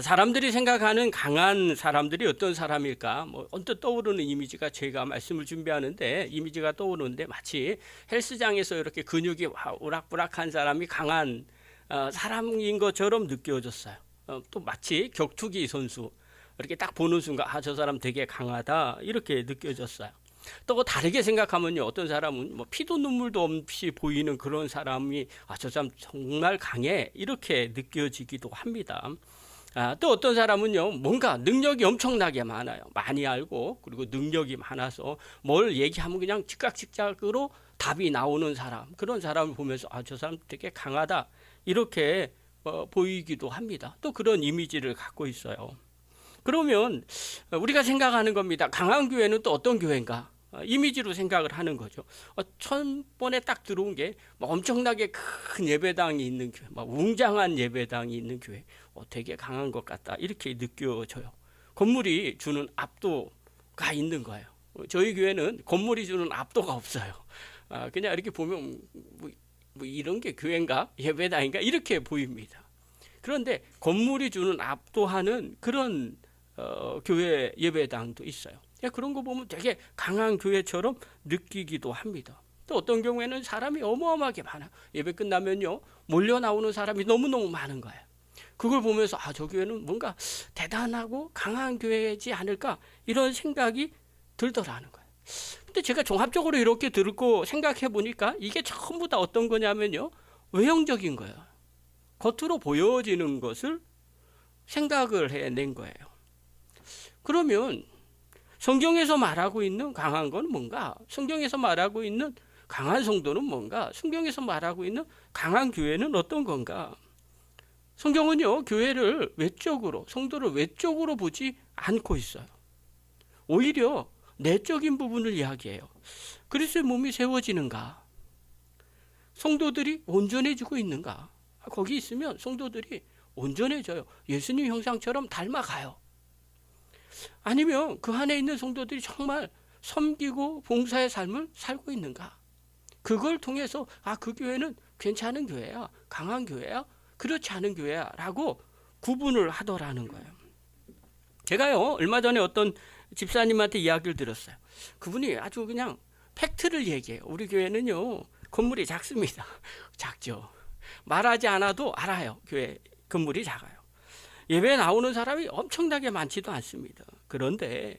사람들이 생각하는 강한 사람들이 어떤 사람일까? 언뜻 떠오르는 이미지가 제가 말씀을 준비하는데 이미지가 떠오르는데 마치 헬스장에서 이렇게 근육이 우락부락한 사람이 강한 사람인 것처럼 느껴졌어요. 또 마치 격투기 선수 이렇게 딱 보는 순간 저 사람 되게 강하다 이렇게 느껴졌어요. 또 다르게 생각하면요, 어떤 사람은 피도 눈물도 없이 보이는 그런 사람이 저 사람 정말 강해 이렇게 느껴지기도 합니다. 또 어떤 사람은요, 뭔가 능력이 엄청나게 많아요. 많이 알고 그리고 능력이 많아서 뭘 얘기하면 그냥 즉각즉각으로 답이 나오는 사람, 그런 사람을 보면서 저 사람 되게 강하다 이렇게 보이기도 합니다. 또 그런 이미지를 갖고 있어요. 그러면 우리가 생각하는 겁니다. 강한 교회는 또 어떤 교회인가? 이미지로 생각을 하는 거죠. 첫번에 딱 들어온 게 엄청나게 큰 예배당이 있는 교회, 웅장한 예배당이 있는 교회, 되게 강한 것 같다 이렇게 느껴져요. 건물이 주는 압도가 있는 거예요. 저희 교회는 건물이 주는 압도가 없어요. 그냥 이렇게 보면 뭐 이런 게 교회인가 예배당인가 이렇게 보입니다. 그런데 건물이 주는 압도하는 그런 교회 예배당도 있어요. 그런 거 보면 되게 강한 교회처럼 느끼기도 합니다. 또 어떤 경우에는 사람이 어마어마하게 많아요. 예배 끝나면요, 몰려 나오는 사람이 너무너무 많은 거예요. 그걸 보면서 저 교회는 뭔가 대단하고 강한 교회지 않을까 이런 생각이 들더라는 거예요. 근데 제가 종합적으로 이렇게 듣고 생각해 보니까 이게 전부 다 어떤 거냐면요, 외형적인 거예요. 겉으로 보여지는 것을 생각을 해낸 거예요. 그러면 성경에서 말하고 있는 강한 건 뭔가? 성경에서 말하고 있는 강한 성도는 뭔가? 성경에서 말하고 있는 강한 교회는 어떤 건가? 성경은요, 교회를 외적으로, 성도를 외적으로 보지 않고 있어요. 오히려 내적인 부분을 이야기해요. 그리스도의 몸이 세워지는가? 성도들이 온전해지고 있는가? 거기 있으면 성도들이 온전해져요. 예수님 형상처럼 닮아가요. 아니면 그 안에 있는 성도들이 정말 섬기고 봉사의 삶을 살고 있는가? 그걸 통해서 그 교회는 괜찮은 교회야, 강한 교회야, 그렇지 않은 교회야 라고 구분을 하더라는 거예요. 제가요, 얼마 전에 어떤 집사님한테 이야기를 들었어요. 그분이 아주 그냥 팩트를 얘기해요. 우리 교회는요, 건물이 작습니다. 작죠. 말하지 않아도 알아요. 교회 건물이 작아요. 예배에 나오는 사람이 엄청나게 많지도 않습니다. 그런데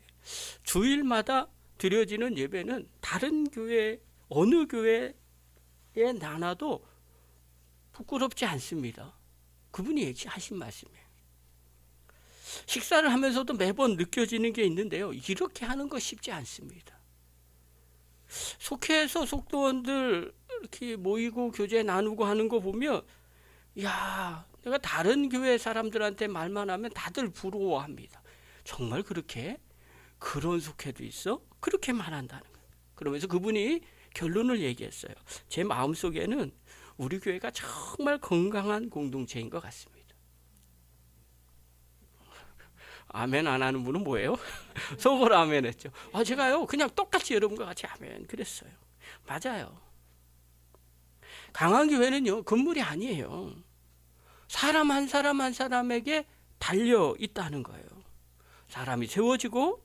주일마다 드려지는 예배는 다른 교회, 어느 교회에 나눠도 부끄럽지 않습니다. 그분이 얘기하신 말씀이에요. 식사를 하면서도 매번 느껴지는 게 있는데요, 이렇게 하는 거 쉽지 않습니다. 속해서 속도원들 이렇게 모이고 교제 나누고 하는 거 보면 내가 다른 교회 사람들한테 말만 하면 다들 부러워합니다. 정말 그렇게? 그런 속회도 있어? 그렇게 말한다는 거예요. 그러면서 그분이 결론을 얘기했어요. 제 마음속에는 우리 교회가 정말 건강한 공동체인 것 같습니다. 아멘 안 하는 분은 뭐예요? 속으로 아멘 했죠. 제가요, 그냥 똑같이 여러분과 같이 아멘 그랬어요. 맞아요. 강한 교회는요, 건물이 아니에요. 사람 한 사람 한 사람에게 달려 있다는 거예요. 사람이 세워지고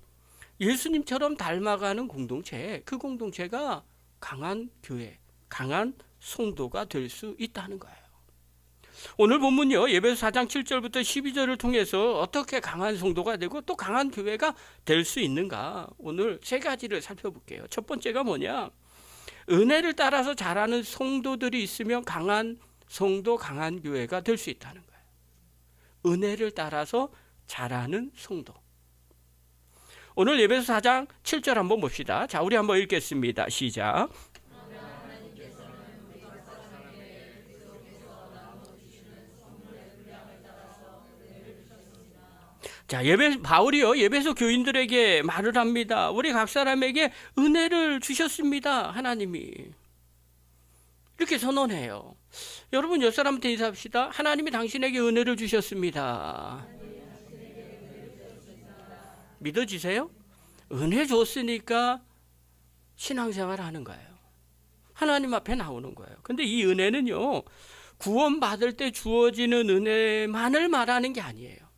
예수님처럼 닮아가는 공동체, 그 공동체가 강한 교회, 강한 성도가 될 수 있다는 거예요. 오늘 본문요, 에베소 4장 7절부터 12절을 통해서 어떻게 강한 성도가 되고 또 강한 교회가 될 수 있는가, 오늘 세 가지를 살펴볼게요. 첫 번째가 뭐냐? 은혜를 따라서 자라는 성도들이 있으면 강한 성도, 강한 교회가 될 수 있다는 거예요. 은혜를 따라서 자라는 성도. 오늘 에베소 4장 7절 한번 봅시다. 자, 우리 한번 읽겠습니다. 시작. 자, 바울이요, 에베소 교인들에게 말을 합니다. 우리 각 사람에게 은혜를 주셨습니다. 하나님이. 이렇게 선언해요. 여러분, 옆 사람한테 인사합시다. 하나님이 당신에게 은혜를 주셨습니다. 믿어지세요? 은혜 줬으니까 신앙생활 하는 거예요. 하나님 앞에 나오는 거예요. 근데 이 은혜는요, 구원받을 때 주어지는 은혜만을 말하는 게 아니에요.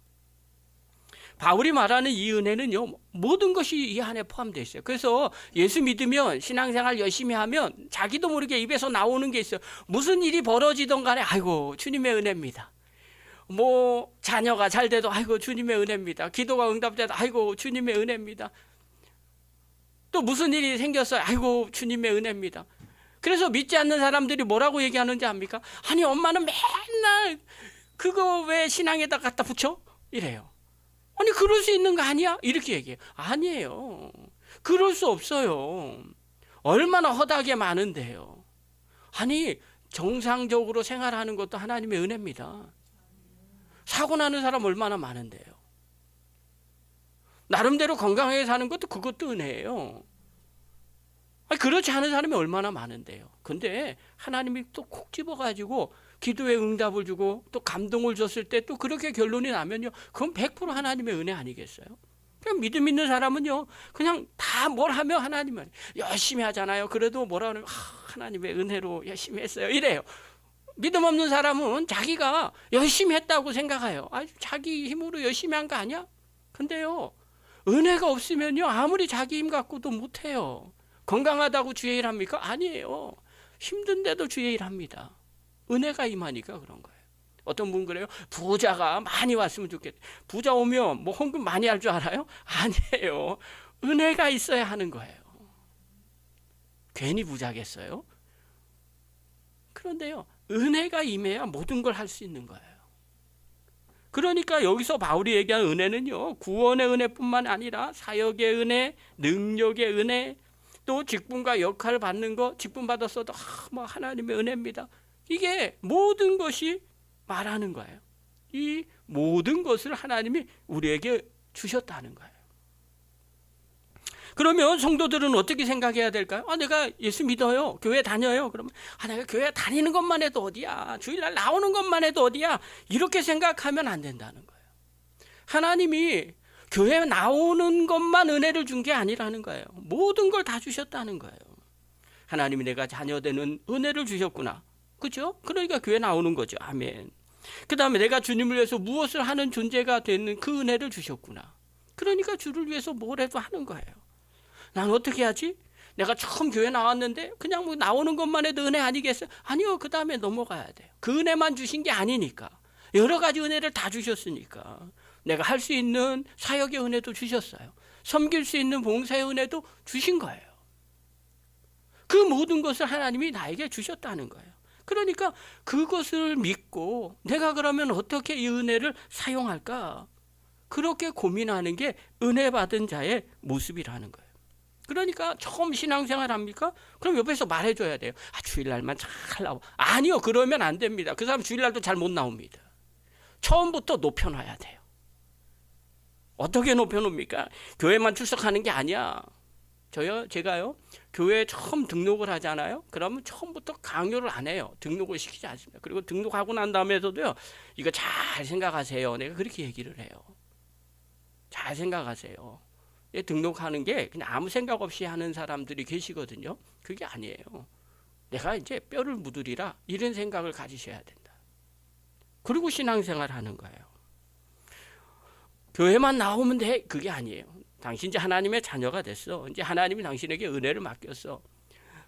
바울이 말하는 이 은혜는요, 모든 것이 이 안에 포함되어 있어요. 그래서 예수 믿으면, 신앙생활 열심히 하면 자기도 모르게 입에서 나오는 게 있어요. 무슨 일이 벌어지던 간에 아이고 주님의 은혜입니다. 뭐 자녀가 잘 돼도 아이고 주님의 은혜입니다. 기도가 응답돼도 아이고 주님의 은혜입니다. 또 무슨 일이 생겼어요. 아이고 주님의 은혜입니다. 그래서 믿지 않는 사람들이 뭐라고 얘기하는지 압니까? 아니 엄마는 맨날 그거 왜 신앙에다 갖다 붙여? 이래요. 아니 그럴 수 있는 거 아니야? 이렇게 얘기해요. 아니에요. 그럴 수 없어요. 얼마나 허다하게 많은데요. 아니 정상적으로 생활하는 것도 하나님의 은혜입니다. 사고 나는 사람 얼마나 많은데요. 나름대로 건강하게 사는 것도 그것도 은혜예요. 아니, 그렇지 않은 사람이 얼마나 많은데요. 근데 하나님이 또 콕 집어가지고 기도에 응답을 주고 또 감동을 줬을 때 또 그렇게 결론이 나면요, 그건 100% 하나님의 은혜 아니겠어요? 그냥 믿음 있는 사람은요, 그냥 다 뭘 하며 하나님은 열심히 하잖아요. 그래도 뭐라 하면 하나님의 은혜로 열심히 했어요. 이래요. 믿음 없는 사람은 자기가 열심히 했다고 생각해요. 자기 힘으로 열심히 한 거 아니야? 근데요, 은혜가 없으면요, 아무리 자기 힘 갖고도 못해요. 건강하다고 주의 일 합니까? 아니에요. 힘든데도 주의 일 합니다. 은혜가 임하니까 그런 거예요. 어떤 분 그래요? 부자가 많이 왔으면 좋겠다. 부자 오면 뭐 헌금 많이 할 줄 알아요? 아니에요. 은혜가 있어야 하는 거예요. 괜히 부자겠어요? 그런데요, 은혜가 임해야 모든 걸 할 수 있는 거예요. 그러니까 여기서 바울이 얘기한 은혜는요, 구원의 은혜뿐만 아니라 사역의 은혜, 능력의 은혜, 또 직분과 역할을 받는 거, 직분 받았어도 뭐 하나님의 은혜입니다. 이게 모든 것이 말하는 거예요. 이 모든 것을 하나님이 우리에게 주셨다는 거예요. 그러면 성도들은 어떻게 생각해야 될까요? 내가 예수 믿어요. 교회 다녀요. 그러면 내가 교회 다니는 것만 해도 어디야. 주일날 나오는 것만 해도 어디야. 이렇게 생각하면 안 된다는 거예요. 하나님이 교회 나오는 것만 은혜를 준 게 아니라는 거예요. 모든 걸 다 주셨다는 거예요. 하나님이 내가 자녀되는 은혜를 주셨구나. 그죠? 그러니까 교회 나오는 거죠. 아멘. 그 다음에 내가 주님을 위해서 무엇을 하는 존재가 되는 그 은혜를 주셨구나. 그러니까 주를 위해서 뭘 해도 하는 거예요. 난 어떻게 하지? 내가 처음 교회 나왔는데 그냥 뭐 나오는 것만 해도 은혜 아니겠어요? 아니요. 그 다음에 넘어가야 돼요. 그 은혜만 주신 게 아니니까. 여러 가지 은혜를 다 주셨으니까. 내가 할 수 있는 사역의 은혜도 주셨어요. 섬길 수 있는 봉사의 은혜도 주신 거예요. 그 모든 것을 하나님이 나에게 주셨다는 거예요. 그러니까 그것을 믿고 내가 그러면 어떻게 이 은혜를 사용할까? 그렇게 고민하는 게 은혜 받은 자의 모습이라는 거예요. 그러니까 처음 신앙생활 합니까? 그럼 옆에서 말해줘야 돼요. 주일날만 잘 나와. 아니요. 그러면 안 됩니다. 그 사람 주일날도 잘 못 나옵니다. 처음부터 높여놔야 돼요. 어떻게 높여놓습니까? 교회만 출석하는 게 아니야. 제가요, 교회에 처음 등록을 하잖아요. 그러면 처음부터 강요를 안 해요. 등록을 시키지 않습니다. 그리고 등록하고 난 다음에서도요, 이거 잘 생각하세요. 내가 그렇게 얘기를 해요. 잘 생각하세요. 등록하는 게 그냥 아무 생각 없이 하는 사람들이 계시거든요. 그게 아니에요. 내가 이제 뼈를 묻으리라 이런 생각을 가지셔야 된다. 그리고 신앙생활 하는 거예요. 교회만 나오면 돼. 그게 아니에요. 당신 이제 하나님의 자녀가 됐어. 이제 하나님이 당신에게 은혜를 맡겼어.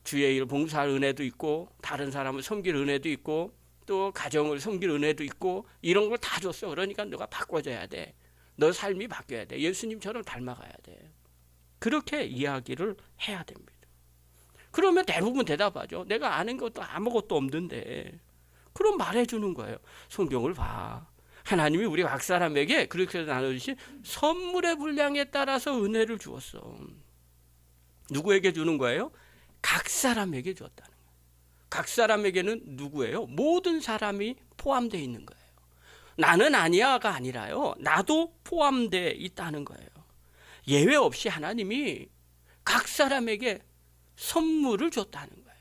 주의 일 봉사할 은혜도 있고, 다른 사람을 섬길 은혜도 있고, 또 가정을 섬길 은혜도 있고, 이런 걸 다 줬어. 그러니까 너가 바꿔줘야 돼. 너 삶이 바뀌어야 돼. 예수님처럼 닮아가야 돼. 그렇게 이야기를 해야 됩니다. 그러면 대부분 대답하죠. 내가 아는 것도 아무것도 없는데. 그럼 말해주는 거예요. 성경을 봐. 하나님이 우리 각 사람에게 그렇게 나눠주신 선물의 분량에 따라서 은혜를 주었어. 누구에게 주는 거예요? 각 사람에게 주었다는 거예요. 각 사람에게는 누구예요? 모든 사람이 포함되어 있는 거예요. 나는 아니야가 아니라요. 나도 포함되어 있다는 거예요. 예외 없이 하나님이 각 사람에게 선물을 줬다는 거예요.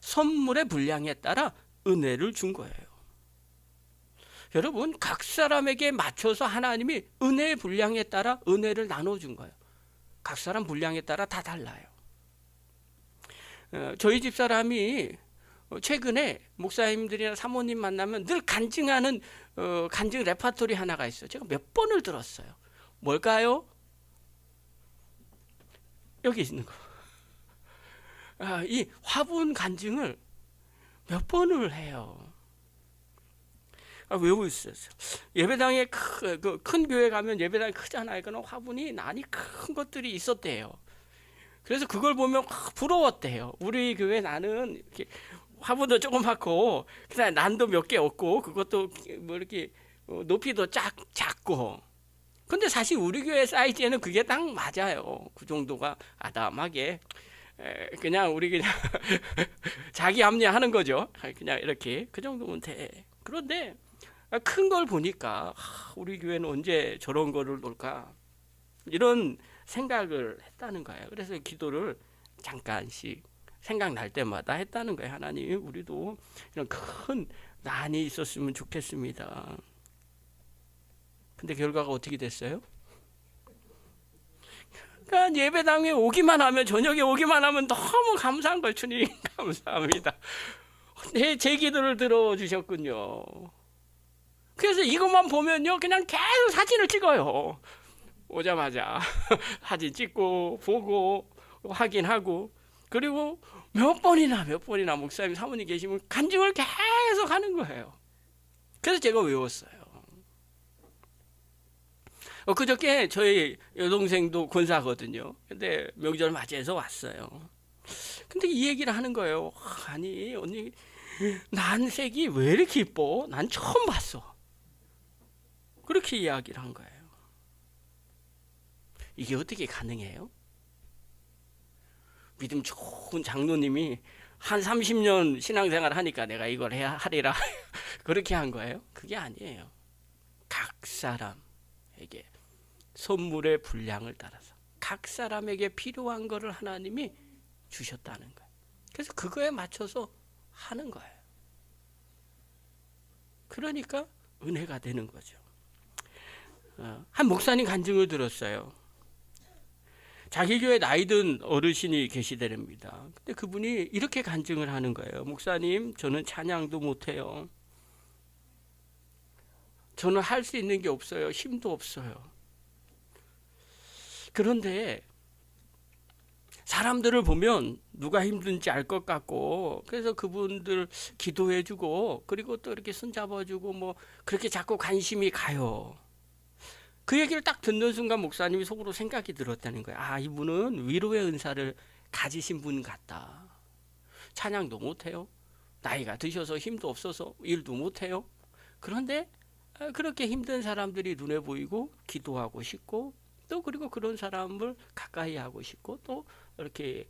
선물의 분량에 따라 은혜를 준 거예요. 여러분, 각 사람에게 맞춰서 하나님이 은혜의 분량에 따라 은혜를 나눠준 거예요. 각 사람 분량에 따라 다 달라요. 저희 집사람이 최근에 목사님들이나 사모님 만나면 늘 간증하는 간증 레파토리 하나가 있어요. 제가 몇 번을 들었어요. 뭘까요? 여기 있는 거. 이 화분 간증을 몇 번을 해요. 외우고 있었어요. 예배당에 큰 교회 가면 예배당이 크잖아요. 그런 화분이 난이 큰 것들이 있었대요. 그래서 그걸 보면 부러웠대요. 우리 교회 나는 이렇게 화분도 조그맣고 그다음에 난도 몇 개 없고 그것도 뭐 이렇게 높이도 작고. 근데 사실 우리 교회 사이즈에는 그게 딱 맞아요. 그 정도가 아담하게 그냥 우리 그냥 자기 합리화하는 거죠. 그냥 이렇게 그 정도면 돼. 그런데 큰 걸 보니까 우리 교회는 언제 저런 거를 놓을까 이런 생각을 했다는 거예요. 그래서 기도를 잠깐씩 생각날 때마다 했다는 거예요. 하나님, 우리도 이런 큰 난이 있었으면 좋겠습니다. 근데 결과가 어떻게 됐어요? 그러니까 예배당에 오기만 하면, 저녁에 오기만 하면 너무 감사한 걸, 주님 감사합니다. 제 기도를 들어주셨군요. 그래서 이것만 보면요, 그냥 계속 사진을 찍어요. 오자마자 사진 찍고 보고 확인하고, 그리고 몇 번이나 목사님 사모님 계시면 간증을 계속 하는 거예요. 그래서 제가 외웠어요. 그저께 저희 여동생도 권사거든요. 근데 명절 맞이해서 왔어요. 근데 이 얘기를 하는 거예요. 아니 언니, 난색이 왜 이렇게 이뻐? 난 처음 봤어. 그렇게 이야기를 한 거예요. 이게 어떻게 가능해요? 믿음 좋은 장로님이 한 30년 신앙생활 하니까 내가 이걸 해야 하리라 그렇게 한 거예요? 그게 아니에요. 각 사람에게 선물의 분량을 따라서 각 사람에게 필요한 것을 하나님이 주셨다는 거예요. 그래서 그거에 맞춰서 하는 거예요. 그러니까 은혜가 되는 거죠. 한 목사님 간증을 들었어요. 자기 교회 나이 든 어르신이 계시더랍니다. 근데 그분이 이렇게 간증을 하는 거예요. 목사님, 저는 찬양도 못해요. 저는 할 수 있는 게 없어요. 힘도 없어요. 그런데 사람들을 보면 누가 힘든지 알 것 같고, 그래서 그분들 기도해주고, 그리고 또 이렇게 손잡아주고, 뭐 그렇게 자꾸 관심이 가요. 그 얘기를 딱 듣는 순간 목사님이 속으로 생각이 들었다는 거예요. 아, 이분은 위로의 은사를 가지신 분 같다. 찬양도 못해요. 나이가 드셔서 힘도 없어서 일도 못해요. 그런데 그렇게 힘든 사람들이 눈에 보이고 기도하고 싶고, 또 그리고 그런 사람을 가까이 하고 싶고, 또 이렇게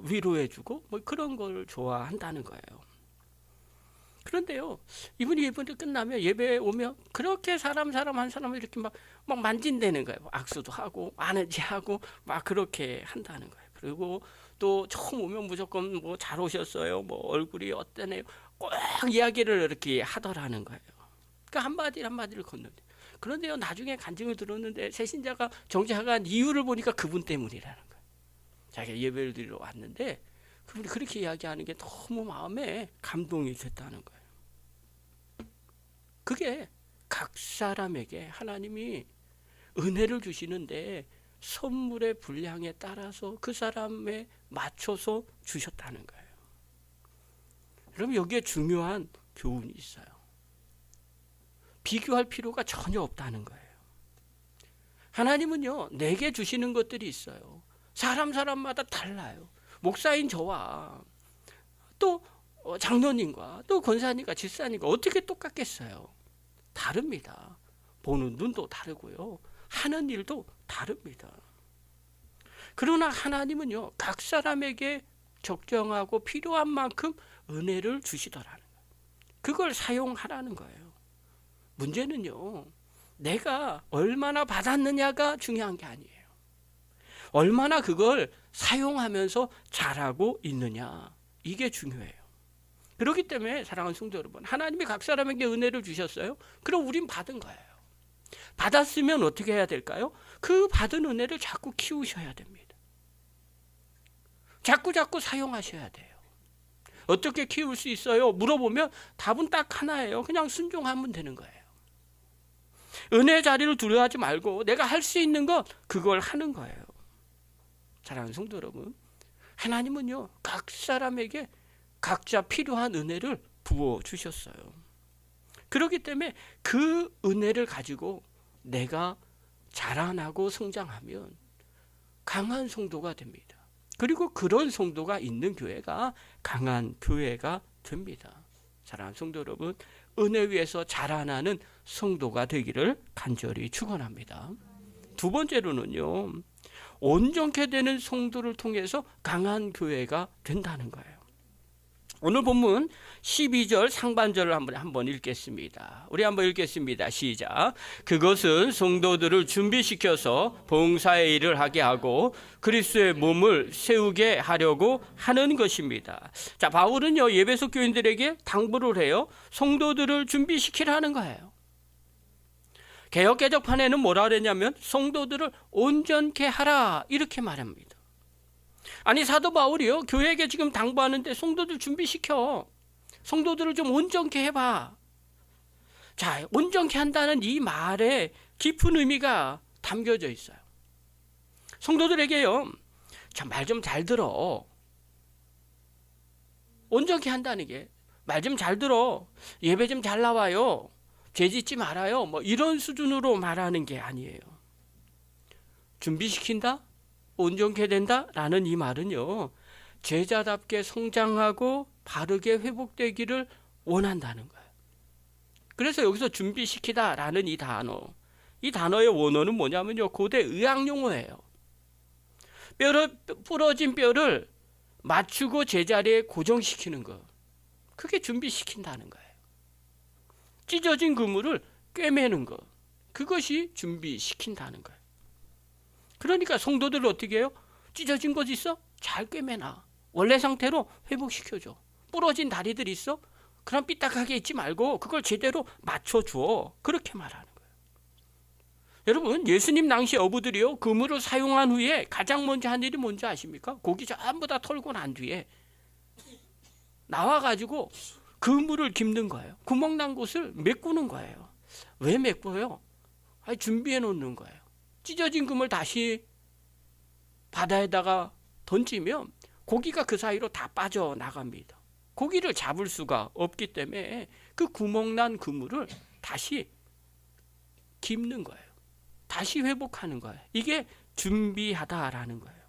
위로해주고 뭐 그런 걸 좋아한다는 거예요. 그런데요, 이분이 예배 끝나면, 예배 오면 그렇게 사람 한 사람을 이렇게 막 만진다는 거예요. 악수도 하고 안은지하고 막 그렇게 한다는 거예요. 그리고 또 처음 오면 무조건 뭐 잘 오셨어요, 뭐 얼굴이 어떠네요, 꼭 이야기를 이렇게 하더라는 거예요. 그러니까 한마디를 건너대. 그런데요, 나중에 간증을 들었는데 새신자가 정착한 이유를 보니까 그분 때문이라는 거예요. 자기가 예배를 드리러 왔는데 그분이 그렇게 이야기하는 게 너무 마음에 감동이 됐다는 거예요. 그게 각 사람에게 하나님이 은혜를 주시는데 선물의 분량에 따라서 그 사람에 맞춰서 주셨다는 거예요. 그럼 여기에 중요한 교훈이 있어요. 비교할 필요가 전혀 없다는 거예요. 하나님은요, 내게 주시는 것들이 있어요. 사람마다 달라요. 목사인 저와 또 장로님과 또 권사님과 집사님과 어떻게 똑같겠어요? 다릅니다. 보는 눈도 다르고요, 하는 일도 다릅니다. 그러나 하나님은요, 각 사람에게 적정하고 필요한 만큼 은혜를 주시더라는 거예요. 그걸 사용하라는 거예요. 문제는요, 내가 얼마나 받았느냐가 중요한 게 아니에요. 얼마나 그걸 사용하면서 잘하고 있느냐, 이게 중요해요. 그렇기 때문에 사랑하는 성도 여러분, 하나님이 각 사람에게 은혜를 주셨어요. 그럼 우린 받은 거예요. 받았으면 어떻게 해야 될까요? 그 받은 은혜를 자꾸 키우셔야 됩니다. 자꾸 사용하셔야 돼요. 어떻게 키울 수 있어요? 물어보면 답은 딱 하나예요. 그냥 순종하면 되는 거예요. 은혜의 자리를 두려워하지 말고 내가 할 수 있는 것 그걸 하는 거예요. 사랑하는 성도 여러분, 하나님은요 각 사람에게 각자 필요한 은혜를 부어주셨어요. 그렇기 때문에 그 은혜를 가지고 내가 자라나고 성장하면 강한 성도가 됩니다. 그리고 그런 성도가 있는 교회가 강한 교회가 됩니다. 사랑하는 성도 여러분, 은혜 위에서 자라나는 성도가 되기를 간절히 축원합니다. 두 번째로는요, 온전케 되는 성도를 통해서 강한 교회가 된다는 거예요. 오늘 본문 12절 상반절을 한번 읽겠습니다. 우리 한번 읽겠습니다. 시작. 그것은 성도들을 준비시켜서 봉사의 일을 하게 하고 그리스도의 몸을 세우게 하려고 하는 것입니다. 자, 바울은요 에베소 교인들에게 당부를 해요. 성도들을 준비시키라는 거예요. 개역 개정판에는 뭐라 그랬냐면 성도들을 온전케 하라 이렇게 말합니다. 아니 사도 바울이요 교회에게 지금 당부하는데 성도들 준비시켜, 성도들을 좀 온전케 해봐. 자, 온전케 한다는 이 말에 깊은 의미가 담겨져 있어요. 성도들에게요, 자, 말 좀 잘 들어. 온전케 한다는 게 말 좀 잘 들어, 예배 좀 잘 나와요, 죄 짓지 말아요, 뭐 이런 수준으로 말하는 게 아니에요. 준비시킨다, 온전케 된다라는 이 말은요, 제자답게 성장하고 바르게 회복되기를 원한다는 거예요. 그래서 여기서 준비시키다라는 이 단어의 원어는 뭐냐면요, 고대 의학 용어예요. 부러진 뼈를 맞추고 제자리에 고정시키는 것, 그게 준비시킨다는 거예요. 찢어진 그물을 꿰매는 것, 그것이 준비시킨다는 거예요. 그러니까 성도들을 어떻게 해요? 찢어진 것 있어? 잘 꿰매놔. 원래 상태로 회복시켜줘. 부러진 다리들 있어? 그럼 삐딱하게 있지 말고 그걸 제대로 맞춰줘. 그렇게 말하는 거예요. 여러분, 예수님 당시 어부들이요, 그물을 사용한 후에 가장 먼저 한 일이 뭔지 아십니까? 고기 전부 다 털고 난 뒤에 나와가지고 그물을 깁는 거예요. 구멍 난 곳을 메꾸는 거예요. 왜 메꿔요? 준비해 놓는 거예요. 찢어진 그물 다시 바다에다가 던지면 고기가 그 사이로 다 빠져나갑니다. 고기를 잡을 수가 없기 때문에 그 구멍난 그물을 다시 깁는 거예요. 다시 회복하는 거예요. 이게 준비하다라는 거예요.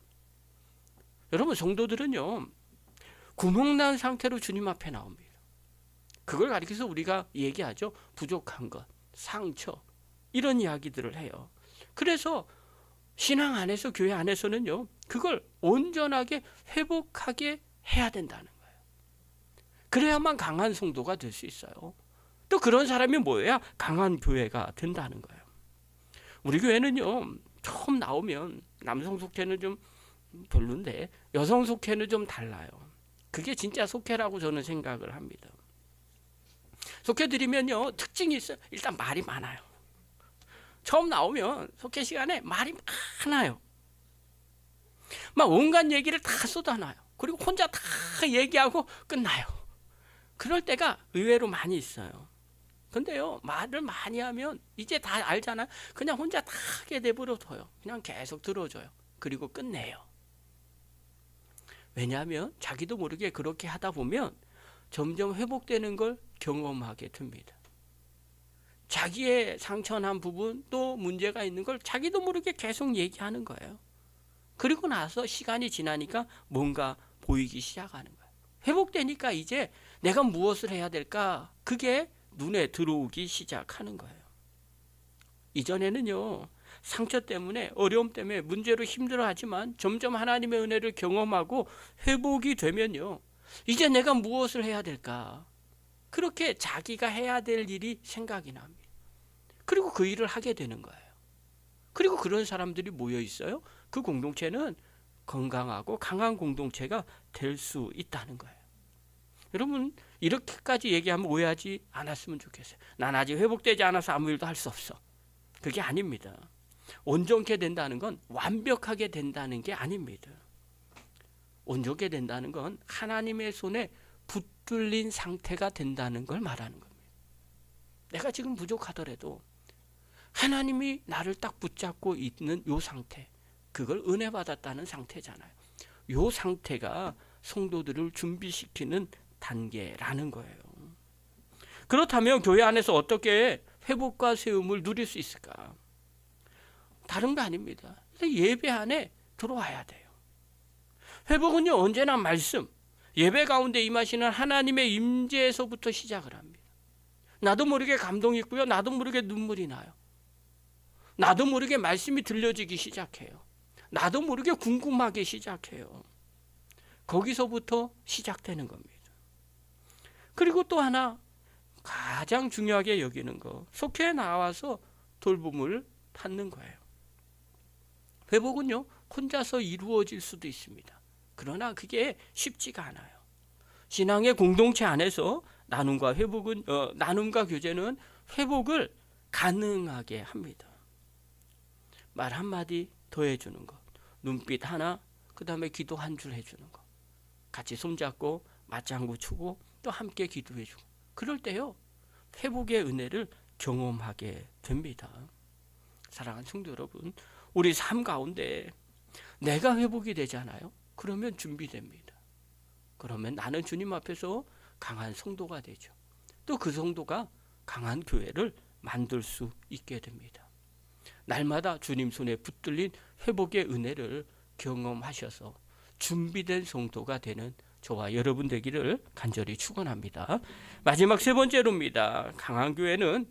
여러분, 성도들은요, 구멍난 상태로 주님 앞에 나옵니다. 그걸 가리켜서 우리가 얘기하죠. 부족한 것, 상처, 이런 이야기들을 해요. 그래서 신앙 안에서, 교회 안에서는요, 그걸 온전하게 회복하게 해야 된다는 거예요. 그래야만 강한 성도가 될 수 있어요. 또 그런 사람이 뭐예요? 강한 교회가 된다는 거예요. 우리 교회는요, 처음 나오면 남성 속회는 좀 별론데 여성 속회는 좀 달라요. 그게 진짜 속회라고 저는 생각을 합니다. 속회 드리면요, 특징이 있어요. 일단 말이 많아요. 처음 나오면 속회 시간에 말이 많아요. 막 온갖 얘기를 다 쏟아놔요. 그리고 혼자 다 얘기하고 끝나요. 그럴 때가 의외로 많이 있어요. 근데요, 말을 많이 하면 이제 다 알잖아요. 그냥 혼자 다 하게 내버려둬요. 그냥 계속 들어줘요. 그리고 끝내요. 왜냐하면 자기도 모르게 그렇게 하다 보면 점점 회복되는 걸 경험하게 됩니다. 자기의 상처난 부분, 또 문제가 있는 걸 자기도 모르게 계속 얘기하는 거예요. 그리고 나서 시간이 지나니까 뭔가 보이기 시작하는 거예요. 회복되니까 이제 내가 무엇을 해야 될까? 그게 눈에 들어오기 시작하는 거예요. 이전에는요, 상처 때문에, 어려움 때문에, 문제로 힘들어하지만 점점 하나님의 은혜를 경험하고 회복이 되면요, 이제 내가 무엇을 해야 될까? 그렇게 자기가 해야 될 일이 생각이 납니다. 그리고 그 일을 하게 되는 거예요. 그리고 그런 사람들이 모여 있어요. 그 공동체는 건강하고 강한 공동체가 될 수 있다는 거예요. 여러분, 이렇게까지 얘기하면 오해하지 않았으면 좋겠어요. 난 아직 회복되지 않아서 아무 일도 할 수 없어. 그게 아닙니다. 온전케 된다는 건 완벽하게 된다는 게 아닙니다. 온전케 된다는 건 하나님의 손에 붙들린 상태가 된다는 걸 말하는 겁니다. 내가 지금 부족하더라도 하나님이 나를 딱 붙잡고 있는 요 상태, 그걸 은혜 받았다는 상태잖아요. 요 상태가 성도들을 준비시키는 단계라는 거예요. 그렇다면 교회 안에서 어떻게 회복과 세움을 누릴 수 있을까? 다른 거 아닙니다. 예배 안에 들어와야 돼요. 회복은요, 언제나 말씀, 예배 가운데 임하시는 하나님의 임재에서부터 시작을 합니다. 나도 모르게 감동이 있고요, 나도 모르게 눈물이 나요. 나도 모르게 말씀이 들려지기 시작해요. 나도 모르게 궁금하기 시작해요. 거기서부터 시작되는 겁니다. 그리고 또 하나 가장 중요하게 여기는 거, 속해 나와서 돌봄을 받는 거예요. 회복은요, 혼자서 이루어질 수도 있습니다. 그러나 그게 쉽지가 않아요. 신앙의 공동체 안에서 나눔과 교제는 회복을 가능하게 합니다. 말 한마디 더 해주는 것, 눈빛 하나, 그 다음에 기도 한 줄 해주는 것, 같이 손잡고 맞장구 치고 또 함께 기도해주고, 그럴 때요, 회복의 은혜를 경험하게 됩니다. 사랑하는 성도 여러분, 우리 삶 가운데 내가 회복이 되잖아요. 그러면 준비됩니다. 그러면 나는 주님 앞에서 강한 성도가 되죠. 또 그 성도가 강한 교회를 만들 수 있게 됩니다. 날마다 주님 손에 붙들린 회복의 은혜를 경험하셔서 준비된 성도가 되는 저와 여러분 되기를 간절히 축원합니다. 마지막 세 번째로입니다. 강한 교회는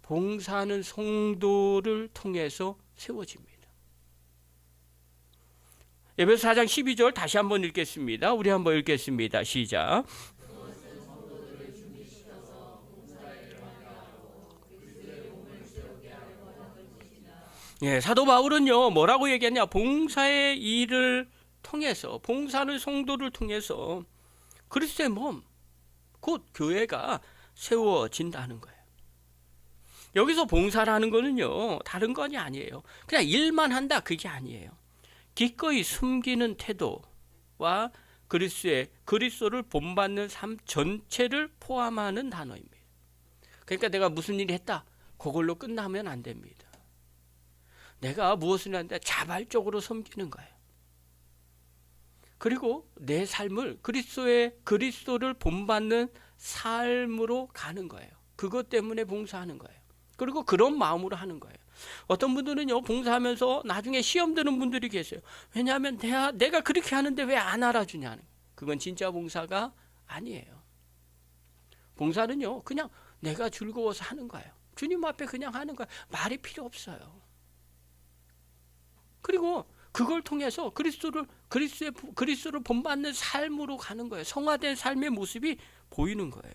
봉사하는 성도를 통해서 세워집니다. 에베소 4장 12절 다시 한번 읽겠습니다. 우리 한번 읽겠습니다. 시작. 사도 바울은요, 뭐라고 얘기했냐? 봉사의 일을 통해서, 봉사하는 성도를 통해서 그리스도의 몸, 곧 교회가 세워진다는 거예요. 여기서 봉사라는 거는요, 다른 건이 아니에요. 그냥 일만 한다, 그게 아니에요. 기꺼이 숨기는 태도와 그리스도를 본받는 삶 전체를 포함하는 단어입니다. 그러니까 내가 무슨 일을 했다, 그걸로 끝나면 안 됩니다. 내가 무엇을 하는데 자발적으로 섬기는 거예요. 그리고 내 삶을 그리스도를 본받는 삶으로 가는 거예요. 그것 때문에 봉사하는 거예요. 그리고 그런 마음으로 하는 거예요. 어떤 분들은요, 봉사하면서 나중에 시험 드는 분들이 계세요. 왜냐하면 내가 그렇게 하는데 왜 안 알아주냐는. 그건 진짜 봉사가 아니에요. 봉사는요, 그냥 내가 즐거워서 하는 거예요. 주님 앞에 그냥 하는 거예요. 말이 필요 없어요. 그리고 그걸 통해서 그리스도를 본받는 삶으로 가는 거예요. 성화된 삶의 모습이 보이는 거예요.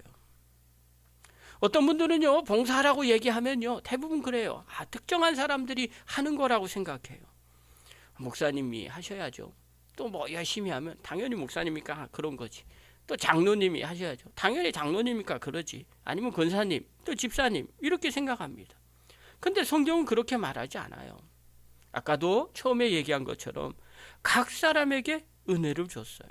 어떤 분들은요, 봉사라고 얘기하면요, 대부분 그래요. 특정한 사람들이 하는 거라고 생각해요. 목사님이 하셔야죠. 또 뭐 열심히 하면 당연히 목사님이니까 그런 거지. 또 장로님이 하셔야죠. 당연히 장로님이니까 그러지. 아니면 권사님, 또 집사님, 이렇게 생각합니다. 근데 성경은 그렇게 말하지 않아요. 아까도 처음에 얘기한 것처럼 각 사람에게 은혜를 줬어요.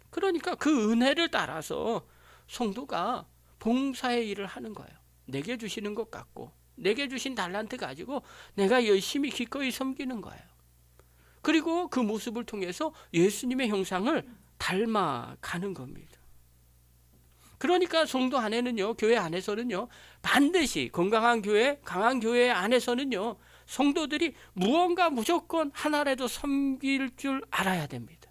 그러니까 그 은혜를 따라서 성도가 봉사의 일을 하는 거예요. 내게 주시는 것 같고, 내게 주신 달란트 가지고 내가 열심히 기꺼이 섬기는 거예요. 그리고 그 모습을 통해서 예수님의 형상을 닮아가는 겁니다. 그러니까 성도 안에는요, 교회 안에서는요, 반드시 건강한 교회, 강한 교회 안에서는요, 성도들이 무언가 무조건 하나라도 섬길 줄 알아야 됩니다.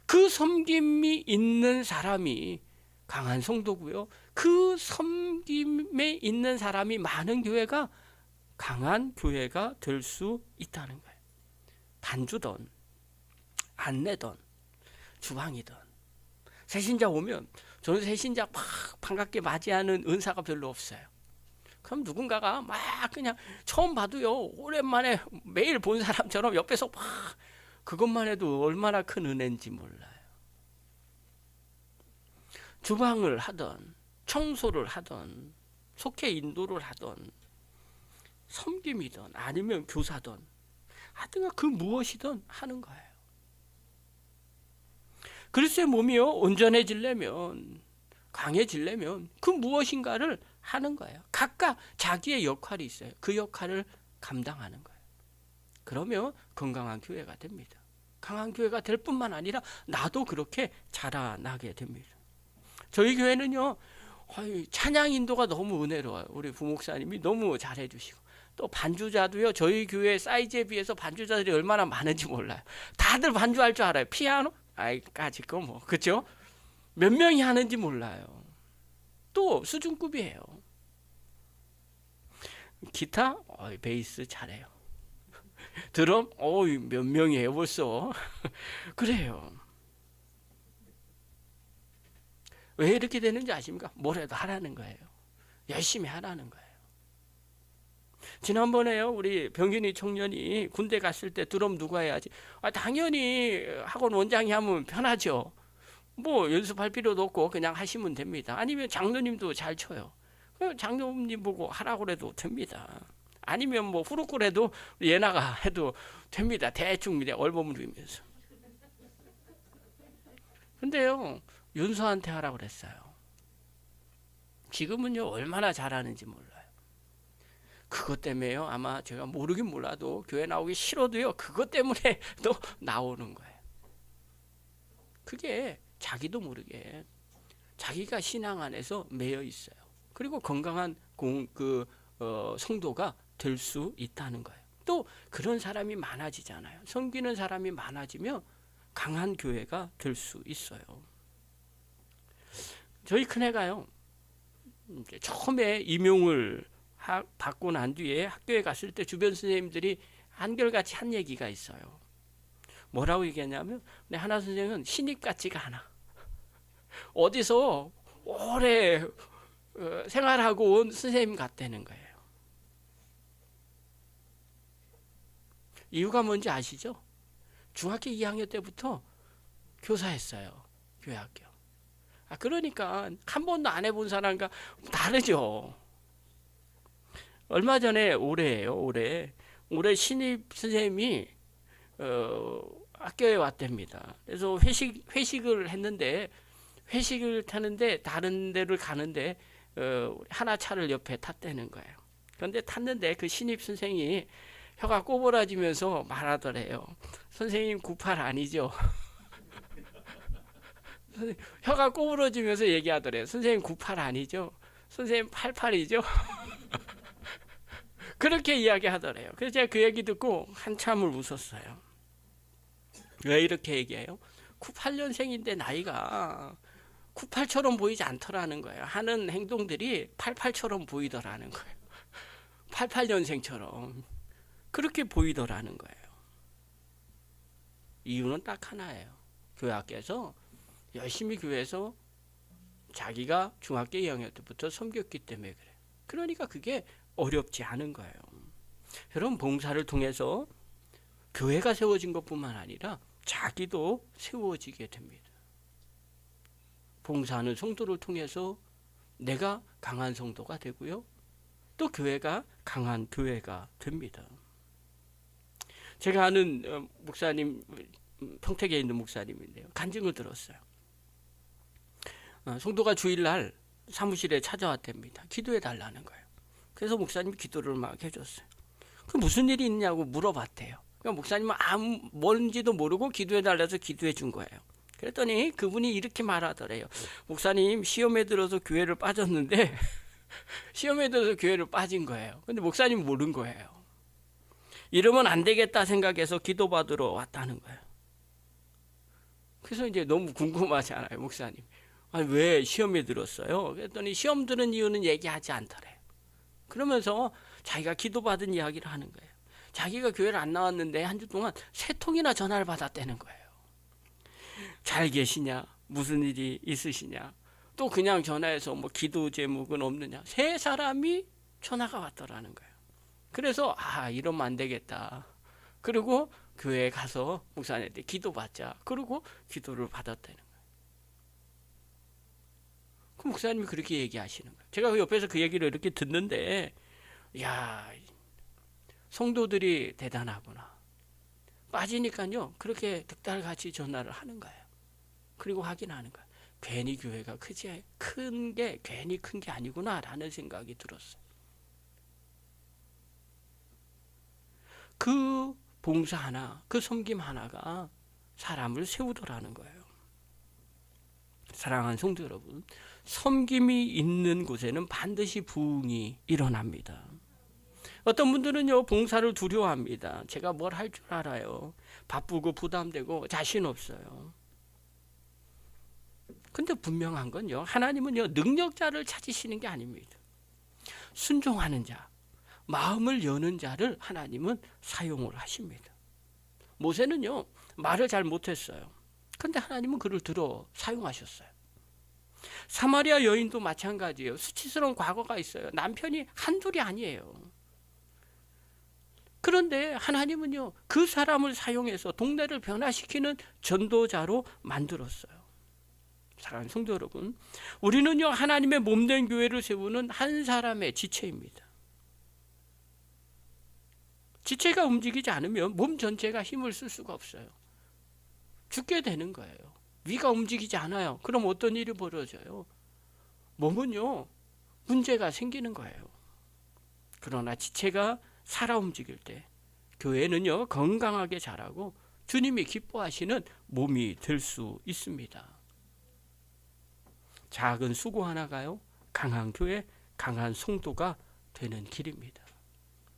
그 섬김이 있는 사람이 강한 성도고요. 그 섬김에 있는 사람이 많은 교회가 강한 교회가 될 수 있다는 거예요. 반주든 안내든 주방이든. 새신자 오면 저는 새신자 막 반갑게 맞이하는 은사가 별로 없어요. 그럼 누군가가 막 그냥 처음 봐도요, 오랜만에 매일 본 사람처럼 옆에서 막, 그것만 해도 얼마나 큰 은혜인지 몰라요. 주방을 하던, 청소를 하던, 속해 인도를 하던, 섬김이든 아니면 교사든 하여튼 그 무엇이든 하는 거예요. 그리스도의 몸이요 온전해지려면, 강해지려면 그 무엇인가를 하는 거예요. 각각 자기의 역할이 있어요. 그 역할을 감당하는 거예요. 그러면 건강한 교회가 됩니다. 강한 교회가 될 뿐만 아니라 나도 그렇게 자라나게 됩니다. 저희 교회는요, 찬양 인도가 너무 은혜로워요. 우리 부목사님이 너무 잘해 주시고, 또 반주자도요, 저희 교회 사이즈에 비해서 반주자들이 얼마나 많은지 몰라요. 다들 반주할 줄 알아요. 피아노? 까짓 거 뭐, 그렇죠? 몇 명이 하는지 몰라요. 또 수준급이에요. 기타? 베이스 잘해요. 드럼? 몇 명이에요 벌써. 그래요. 왜 이렇게 되는지 아십니까? 뭐라도 하라는 거예요. 열심히 하라는 거예요. 지난번에요, 우리 병균이 청년이 군대 갔을 때 드럼 누가 해야지? 당연히 학원 원장이 하면 편하죠. 뭐 연습할 필요도 없고 그냥 하시면 됩니다. 아니면 장로님도 잘 쳐요. 장로님 보고 하라고 해도 됩니다. 아니면 뭐 후루꾸래도 예나가 해도 됩니다. 대충 그냥 얼버무리면서. 근데요, 윤서한테 하라고 그랬어요. 지금은요, 얼마나 잘하는지 몰라요. 그것 때문에요, 아마 제가 모르긴 몰라도 교회 나오기 싫어도요, 그것 때문에 또 나오는 거예요. 그게 자기도 모르게 자기가 신앙 안에서 매여 있어요. 그리고 건강한 성도가 될 수 있다는 거예요. 또 그런 사람이 많아지잖아요. 섬기는 사람이 많아지면 강한 교회가 될 수 있어요. 저희 큰애가요, 이제 처음에 임용을 받고 난 뒤에 학교에 갔을 때 주변 선생님들이 한결같이 한 얘기가 있어요. 뭐라고 얘기하냐면, 하나 선생은 신입 같지가 않아. 어디서 오래 생활하고 온 선생님 같다는 거예요. 이유가 뭔지 아시죠? 중학교 2학년 때부터 교사했어요. 교회 학교. 그러니까 한 번도 안 해본 사람과 다르죠. 얼마 전에 올해예요. 올해 신입 선생님이 학교에 왔답니다. 그래서 회식을 했는데, 회식을 타는데 다른 데를 가는데 하나 차를 옆에 탔다는 거예요. 그런데 탔는데 그 신입 선생이 혀가 꼬부라지면서 말하더래요. 선생님 98 아니죠? 혀가 꼬부러지면서 얘기하더래요. 선생님 98 아니죠? 선생님 88이죠? 그렇게 이야기하더래요. 그래서 제가 그 얘기 듣고 한참을 웃었어요. 왜 이렇게 얘기해요? 98년생인데 나이가 98처럼 보이지 않더라는 거예요. 하는 행동들이 88처럼 보이더라는 거예요. 88년생처럼 그렇게 보이더라는 거예요. 이유는 딱 하나예요. 교회 학교에서 열심히 교회에서 자기가 중학교 2학년 때부터 섬겼기 때문에 그래요. 그러니까 그게 어렵지 않은 거예요. 여러분, 봉사를 통해서 교회가 세워진 것뿐만 아니라 자기도 세워지게 됩니다. 봉사하는 성도를 통해서 내가 강한 성도가 되고요, 또 교회가 강한 교회가 됩니다. 제가 아는 목사님, 평택에 있는 목사님인데요, 간증을 들었어요. 성도가 주일날 사무실에 찾아왔답니다. 기도해 달라는 거예요. 그래서 목사님이 기도를 막 해줬어요. 그 무슨 일이 있냐고 물어봤대요. 그러니까 목사님은 뭔지도 모르고 기도해 달라서 기도해 준 거예요. 그랬더니 그분이 이렇게 말하더래요. 목사님, 시험에 들어서 교회를 빠졌는데 시험에 들어서 교회를 빠진 거예요. 근데 목사님 모른 거예요. 이러면 안 되겠다 생각해서 기도받으러 왔다는 거예요. 그래서 이제 너무 궁금하잖아요, 목사님. 왜 시험에 들었어요? 그랬더니 시험 들은 이유는 얘기하지 않더래요. 그러면서 자기가 기도받은 이야기를 하는 거예요. 자기가 교회를 안 나왔는데 한 주 동안 3통이나 전화를 받았다는 거예요. 잘 계시냐? 무슨 일이 있으시냐? 또 그냥 전화해서 뭐 기도 제목은 없느냐? 3사람이 전화가 왔더라는 거예요. 그래서 이러면 안 되겠다. 그리고 교회에 가서 목사님한테 기도받자. 그리고 기도를 받았다는 거예요. 그 목사님이 그렇게 얘기하시는 거예요. 제가 그 옆에서 그 얘기를 이렇게 듣는데, 야, 성도들이 대단하구나. 빠지니까요, 그렇게 득달같이 전화를 하는 거예요. 그리고 확인하는 거야. 괜히 교회가 큰 게 괜히 큰 게 아니구나라는 생각이 들었어요. 그 봉사 하나, 그 섬김 하나가 사람을 세우더라는 거예요. 사랑하는 성도 여러분, 섬김이 있는 곳에는 반드시 부흥이 일어납니다. 어떤 분들은요, 봉사를 두려워합니다. 제가 뭘 할 줄 알아요. 바쁘고 부담되고 자신 없어요. 근데 분명한 건요, 하나님은요, 능력자를 찾으시는 게 아닙니다. 순종하는 자, 마음을 여는 자를 하나님은 사용을 하십니다. 모세는요, 말을 잘 못했어요. 근데 하나님은 그를 들어 사용하셨어요. 사마리아 여인도 마찬가지예요. 수치스러운 과거가 있어요. 남편이 한둘이 아니에요. 그런데 하나님은요, 그 사람을 사용해서 동네를 변화시키는 전도자로 만들었어요. 사랑하는 성도 여러분, 우리는요, 하나님의 몸된 교회를 세우는 한 사람의 지체입니다. 지체가 움직이지 않으면 몸 전체가 힘을 쓸 수가 없어요. 죽게 되는 거예요. 위가 움직이지 않아요. 그럼 어떤 일이 벌어져요? 몸은요, 문제가 생기는 거예요. 그러나 지체가 살아 움직일 때 교회는요, 건강하게 자라고 주님이 기뻐하시는 몸이 될 수 있습니다. 작은 수고 하나가요, 강한 교회, 강한 성도가 되는 길입니다.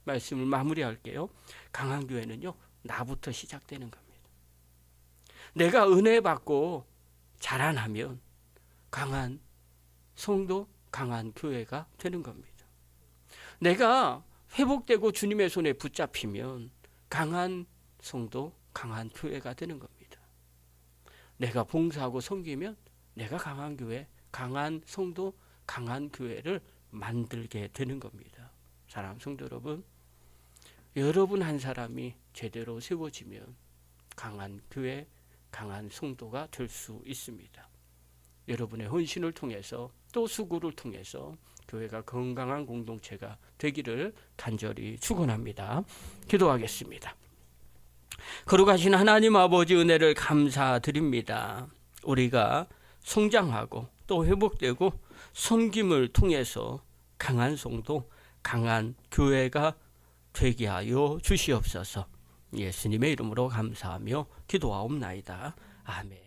말씀을 마무리할게요. 강한 교회는요, 나부터 시작되는 겁니다. 내가 은혜 받고 자라나면 강한 성도, 강한 교회가 되는 겁니다. 내가 회복되고 주님의 손에 붙잡히면 강한 성도, 강한 교회가 되는 겁니다. 내가 봉사하고 섬기면 내가 강한 교회, 강한 성도, 강한 교회를 만들게 되는 겁니다. 사랑하는 성도 여러분, 여러분 한 사람이 제대로 세워지면 강한 교회, 강한 성도가 될 수 있습니다. 여러분의 헌신을 통해서 또 수고를 통해서 교회가 건강한 공동체가 되기를 간절히 축원합니다. 기도하겠습니다. 거룩하신 하나님 아버지, 은혜를 감사드립니다. 우리가 성장하고 또 회복되고 섬김을 통해서 강한 성도, 강한 교회가 되게 하여 주시옵소서. 예수님의 이름으로 감사하며 기도하옵나이다. 아멘.